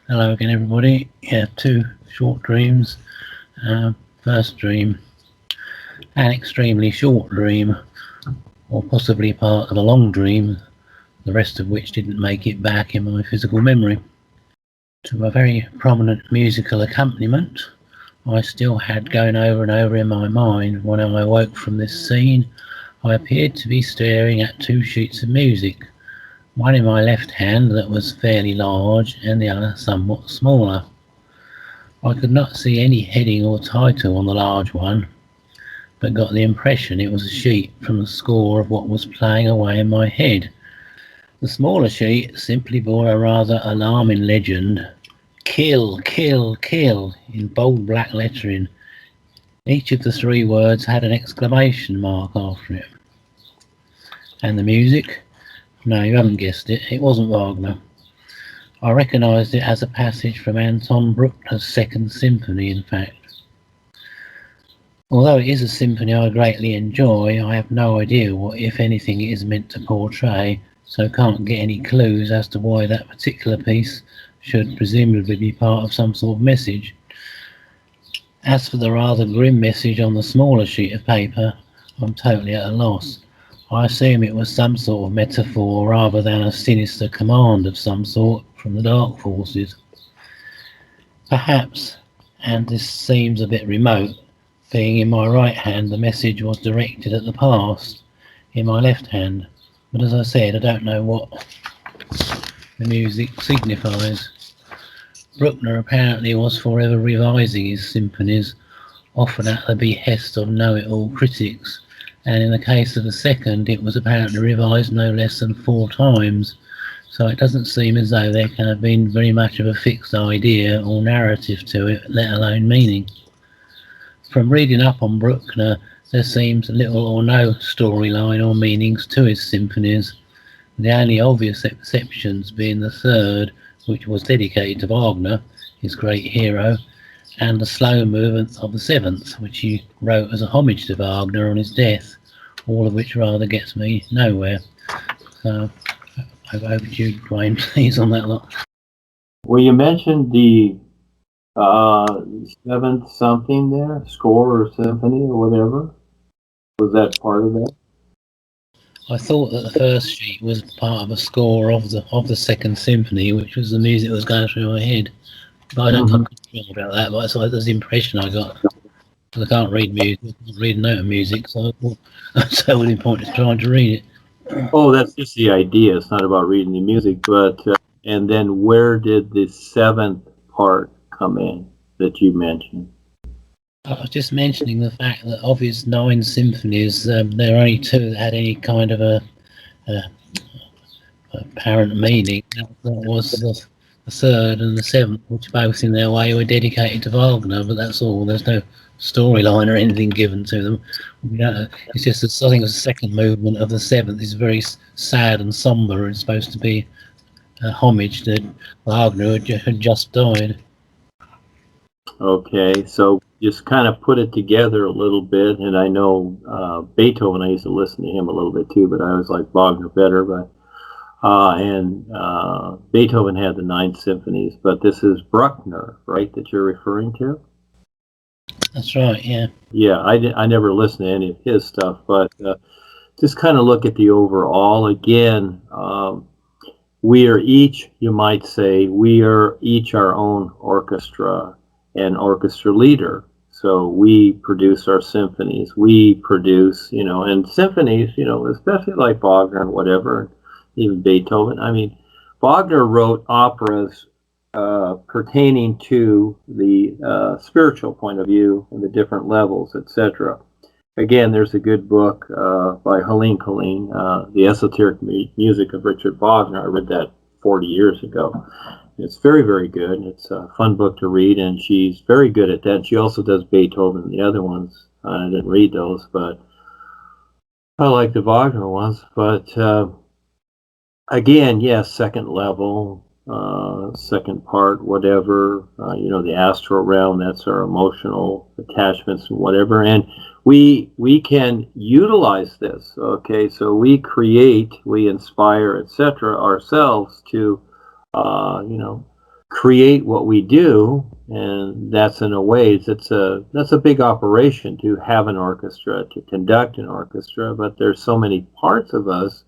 Hello again, everybody. Yeah, two short dreams. First dream, an extremely short dream, or possibly part of a long dream, the rest of which didn't make it back in my physical memory. To a very prominent musical accompaniment I still had going over and over in my mind when I awoke from this scene, I appeared to be staring at two sheets of music, one in my left hand that was fairly large and the other somewhat smaller. I could not see any heading or title on the large one, but got the impression it was a sheet from the score of what was playing away in my head. The smaller sheet simply bore a rather alarming legend, "Kill, kill, kill," in bold black lettering. Each of the three words had an exclamation mark after it. And the music? No, you haven't guessed it. It wasn't Wagner. I recognised it as a passage from Anton Bruckner's Second Symphony, in fact. Although it is a symphony I greatly enjoy, I have no idea what, if anything, it is meant to portray, so can't get any clues as to why that particular piece should presumably be part of some sort of message. As for the rather grim message on the smaller sheet of paper, I'm totally at a loss. I assume it was some sort of metaphor rather than a sinister command of some sort from the dark forces. Perhaps, and this seems a bit remote, being in my right hand the message was directed at the past, in my left hand, but as I said, I don't know what the music signifies. Bruckner apparently was forever revising his symphonies, often at the behest of know-it-all critics, and in the case of the second it was apparently revised no less than 4 times, so it doesn't seem as though there can have been very much of a fixed idea or narrative to it, let alone meaning. From reading up on Bruckner, there seems little or no storyline or meanings to his symphonies, the only obvious exceptions being the third, which was dedicated to Wagner, his great hero, and the slow movement of the seventh, which he wrote as a homage to Wagner on his death, all of which rather gets me nowhere. So, over to you, Duane, please, on that lot. Well, you mentioned the seventh something there, score or symphony or whatever. Was that part of that? I thought that the first sheet was part of a score of the Second Symphony, which was the music that was going through my head. But I don't know about that, but that's the impression I got. I can't read music, I can't read a note of music, so that's the only point is trying to read it. Oh, that's just the idea. It's not about reading the music, but and then where did the seventh part come in that you mentioned? I was just mentioning the fact that of his 9 symphonies, there are only 2 that had any kind of a apparent meaning. That was the third and the seventh, which both in their way were dedicated to Wagner, but that's all. There's no storyline or anything given to them. It's just I think the second movement of the seventh is very sad and somber. It's supposed to be a homage to Wagner, who had just died. Okay, so just kind of put it together a little bit, and I know Beethoven, I used to listen to him a little bit too, but I always liked Wagner better. But Beethoven had the 9 symphonies, but this is Bruckner, right, that you're referring to? That's right, yeah. Yeah, I never listened to any of his stuff, but just kind of look at the overall. Again, we are each, you might say, we are each our own orchestra and orchestra leader. So we produce our symphonies. We produce, and symphonies, especially like Wagner and whatever, even Beethoven. I mean, Wagner wrote operas pertaining to the spiritual point of view and the different levels, etc. Again, there's a good book by Helene Colleen, The Esoteric Music of Richard Wagner. I read that 40 years ago. It's very, very good. It's a fun book to read, and she's very good at that. She also does Beethoven and the other ones. I didn't read those, but I like the Wagner ones. But again, yes, second level, second part, whatever, the astral realm, that's our emotional attachments and whatever. And we can utilize this, okay? So we create, we inspire, etc. ourselves to, create what we do, and that's in a way that's a big operation to have an orchestra, to conduct an orchestra. But there's so many parts of us,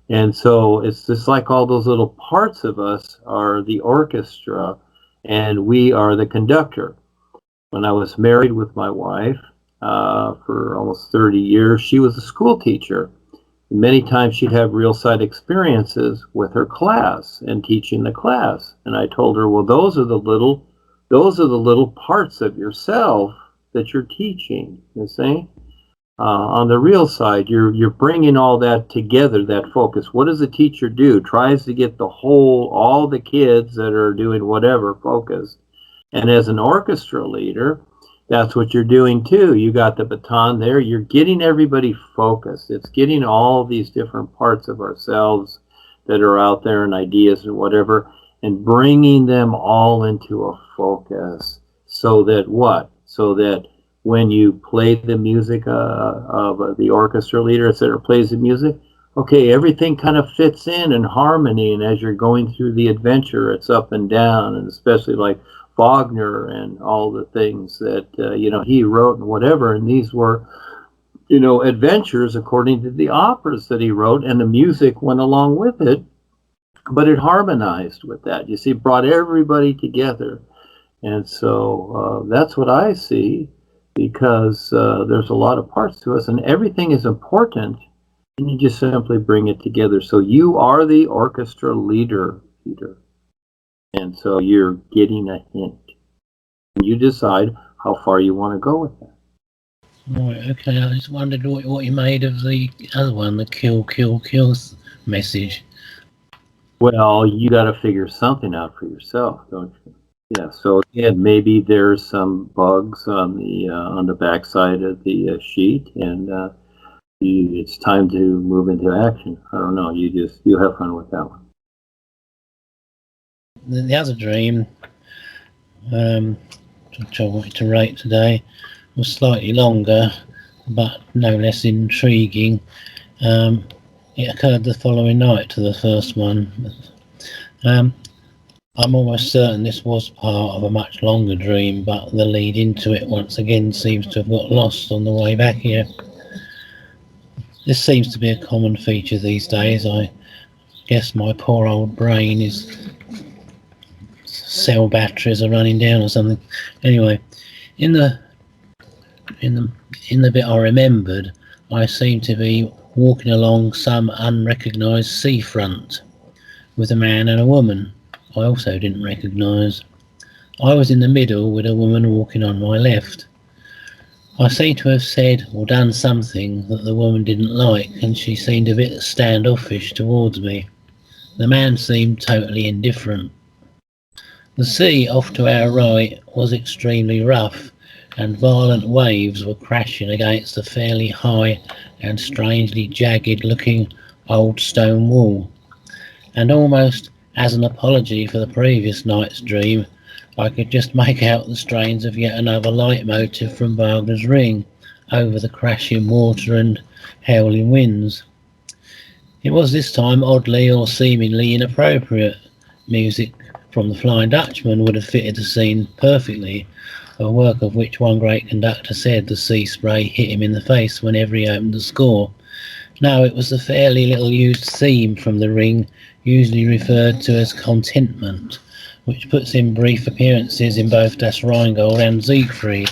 and so it's just like all those little parts of us are the orchestra, and we are the conductor. When I was married with my wife for almost 30 years, she was a school teacher. Many times she'd have real side experiences with her class and teaching the class. And I told her, well, those are the little parts of yourself that you're teaching, you see? On the real side, you're bringing all that together, that focus. What does a teacher do? Tries to get all the kids that are doing whatever focused. And as an orchestra leader, that's what you're doing too. You got the baton there. You're getting everybody focused. It's getting all these different parts of ourselves that are out there and ideas or whatever, and bringing them all into a focus. So that what? So that when you play the music of the orchestra leader, etc., plays the music, okay, everything kind of fits in harmony. And as you're going through the adventure, it's up and down, and especially like Wagner and all the things that he wrote and whatever, and these were adventures according to the operas that he wrote, and the music went along with it, but it harmonized with that. You see, brought everybody together. And so that's what I see, because there's a lot of parts to us, and everything is important, and you just simply bring it together. So you are the orchestra leader, Peter. And so you're getting a hint. You decide how far you want to go with that. Right, okay. I just wondered what you made of the other one, the kill, kill, kill message. Well, you got to figure something out for yourself, don't you? Yeah, so again, maybe there's some bugs on the backside of the sheet, and it's time to move into action. I don't know. You have fun with that one. The other dream, which I wanted to rate today, was slightly longer, but no less intriguing. It occurred the following night to the first one. I'm almost certain this was part of a much longer dream, but the lead into it once again seems to have got lost on the way back here. This seems to be a common feature these days. I guess my poor old brain is cell batteries are running down or something. Anyway, in the bit I remembered, I seemed to be walking along some unrecognised seafront with a man and a woman I also didn't recognise. I was in the middle with a woman walking on my left. I seem to have said or done something that the woman didn't like, and she seemed a bit standoffish towards me. The man seemed totally indifferent. The sea off to our right was extremely rough, and violent waves were crashing against a fairly high and strangely jagged looking old stone wall. And almost as an apology for the previous night's dream, I could just make out the strains of yet another leitmotif from Wagner's Ring over the crashing water and howling winds. It was this time oddly or seemingly inappropriate. Music from the Flying Dutchman would have fitted the scene perfectly, a work of which one great conductor said the sea spray hit him in the face whenever he opened the score. No, it was the fairly little used theme from the Ring, usually referred to as Contentment, which puts in brief appearances in both Das Rheingold and Siegfried.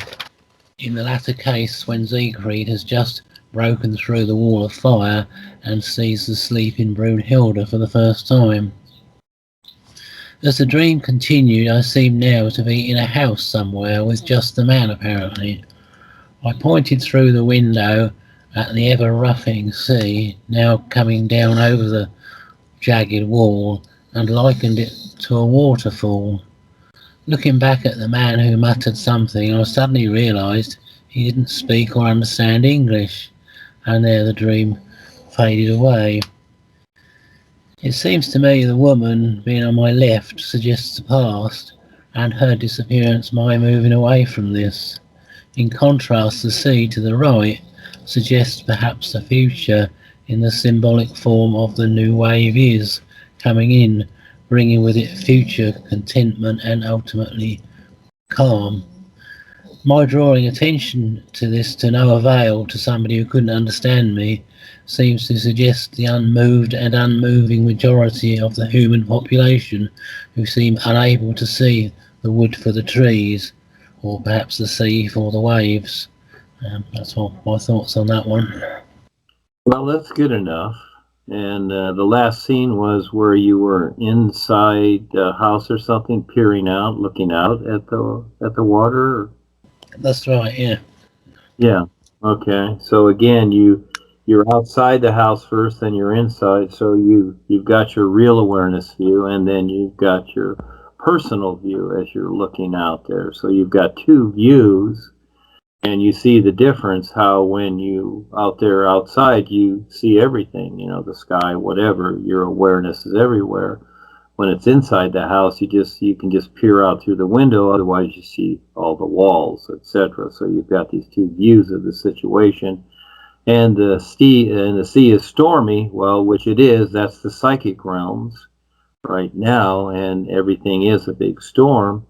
In the latter case, when Siegfried has just broken through the wall of fire and sees the sleeping Brunhilde for the first time. As the dream continued, I seemed now to be in a house somewhere with just the man apparently. I pointed through the window at the ever-roughing sea, now coming down over the jagged wall, and likened it to a waterfall. Looking back at the man who muttered something, I suddenly realised he didn't speak or understand English, and there the dream faded away. It seems to me the woman being on my left suggests the past, and her disappearance my moving away from this. In contrast, the sea to the right suggests perhaps the future in the symbolic form of the new wave is coming in, bringing with it future contentment and ultimately calm. My drawing attention to this to no avail to somebody who couldn't understand me seems to suggest the unmoved and unmoving majority of the human population who seem unable to see the wood for the trees, or perhaps the sea for the waves. That's all my thoughts on that one. Well, that's good enough. And the last scene was where you were inside a house or something, peering out, looking out at the water. That's right, yeah. Yeah. Okay. So again, you're outside the house first, then you're inside. So you've got your real awareness view, and then you've got your personal view as you're looking out there. So you've got two views. And you see the difference, how when you out there outside, you see everything, the sky, whatever, your awareness is everywhere. When it's inside the house, you can just peer out through the window, otherwise you see all the walls, etc. So you've got these two views of the situation. And the sea is stormy, well, which it is, that's the psychic realms right now, and everything is a big storm.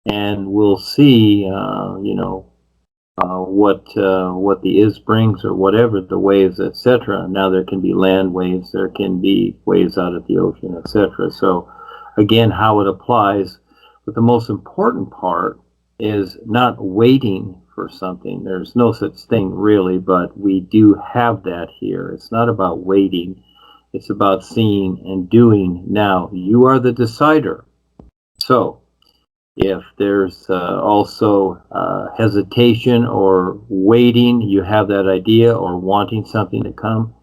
And we'll see, what the is brings, or whatever, the waves, etc. Now there can be land waves, there can be waves out at the ocean, etc. So again, how it applies, but the most important part is not waiting for something. There's no such thing really, but we do have that here. It's not about waiting, it's about seeing and doing now. You are the decider. So if there's also hesitation or waiting, you have that idea or wanting something to come,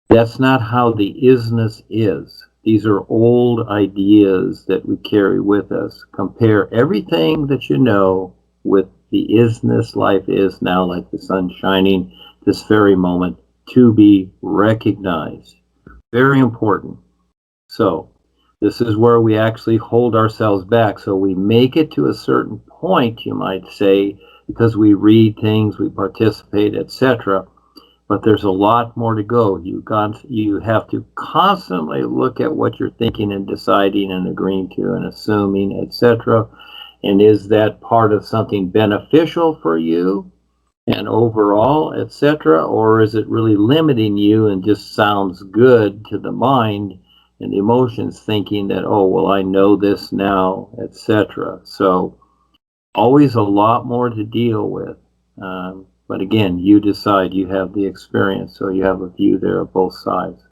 that's not how the isness is. These are old ideas that we carry with us. Compare everything that you know with the isness life is now, like the sun shining this very moment, to be recognized. Very important. So this is where we actually hold ourselves back. So we make it to a certain point, you might say, because we read things, we participate, etc. But there's a lot more to go. You have to constantly look at what you're thinking and deciding and agreeing to and assuming, etc. And is that part of something beneficial for you and overall, etc.? Or is it really limiting you and just sounds good to the mind and the emotions, thinking that, oh, well, I know this now, etc. So always a lot more to deal with. But again, you decide, you have the experience, so you have a view there of both sides.